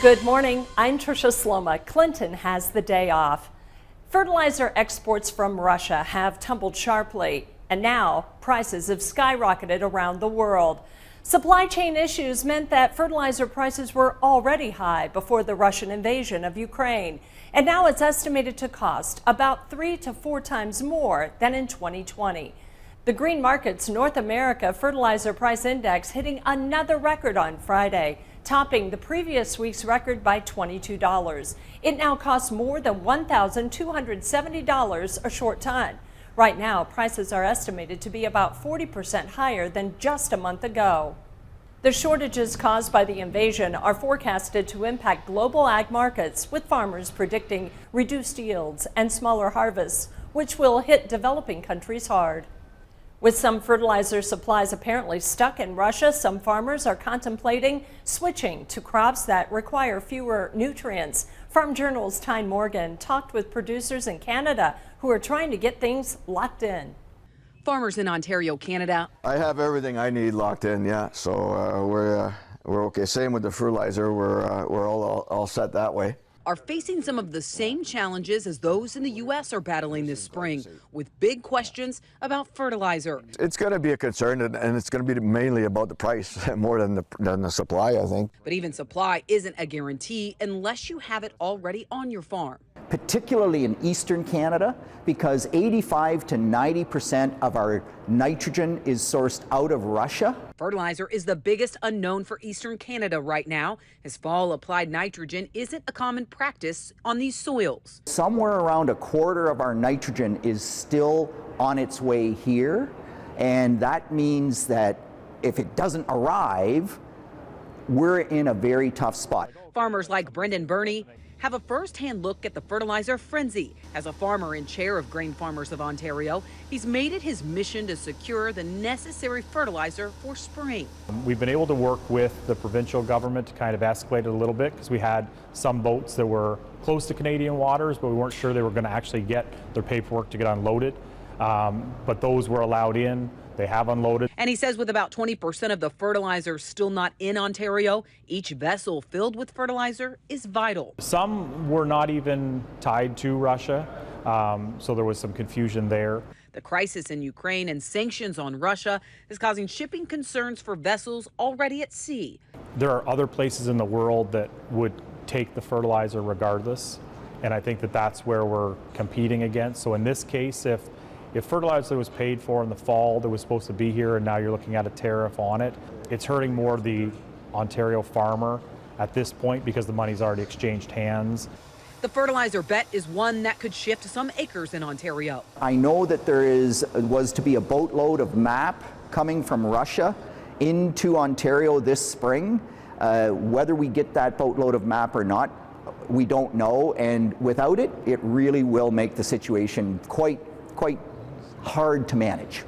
Good morning, I'm Tricia Sloma. Clinton has the day off. Fertilizer exports from Russia have tumbled sharply, and now prices have skyrocketed around the world. Supply chain issues meant that fertilizer prices were already high before the Russian invasion of Ukraine, and now it's estimated to cost about 3 to 4 times more than in 2020. The Green Markets North America Fertilizer Price Index hitting another record on Friday, topping the previous week's record by $22. It now costs more than $1,270 a short ton. Right now, prices are estimated to be about 40% higher than just a month ago. The shortages caused by the invasion are forecasted to impact global ag markets, with farmers predicting reduced yields and smaller harvests, which will hit developing countries hard. With some fertilizer supplies apparently stuck in Russia, some farmers are contemplating switching to crops that require fewer nutrients. Farm Journal's Tyne Morgan talked with producers in Canada who are trying to get things locked in. Farmers in Ontario, Canada. I have everything I need locked in, yeah, so we're okay. Same with the fertilizer, we're all set that way. Are facing some of the same challenges as those in the U.S. are battling this spring, with big questions about fertilizer. It's going to be a concern, and it's going to be mainly about the price more than the supply, I think. But even supply isn't a guarantee unless you have it already on your farm. Particularly in eastern Canada, because 85 to 90% of our nitrogen is sourced out of Russia. Fertilizer is the biggest unknown for eastern Canada right now, as fall applied nitrogen isn't a common practice on these soils. Somewhere around a quarter of our nitrogen is still on its way here, and that means that if it doesn't arrive, we're in a very tough spot. Farmers like Brendan Burney have a first-hand look at the fertilizer frenzy. As a farmer and chair of Grain Farmers of Ontario, he's made it his mission to secure the necessary fertilizer for spring. We've been able to work with the provincial government to kind of escalate it a little bit, because we had some boats that were close to Canadian waters, but we weren't sure they were going to actually get their paperwork to get unloaded. But those were allowed in. They have unloaded. And he says with about 20% of the fertilizer still not in Ontario, each vessel filled with fertilizer is vital. Some were not even tied to Russia, so there was some confusion there. The crisis in Ukraine and sanctions on Russia is causing shipping concerns for vessels already at sea. There are other places in the world that would take the fertilizer regardless, and I think that that's where we're competing against. So in this case, if fertilizer was paid for in the fall that was supposed to be here, and now you're looking at a tariff on it, it's hurting more the Ontario farmer at this point because the money's already exchanged hands. The fertilizer bet is one that could shift some acres in Ontario. I know that there was to be a boatload of MAP coming from Russia into Ontario this spring. Whether we get that boatload of MAP or not, we don't know, and without it, it really will make the situation quite hard to manage.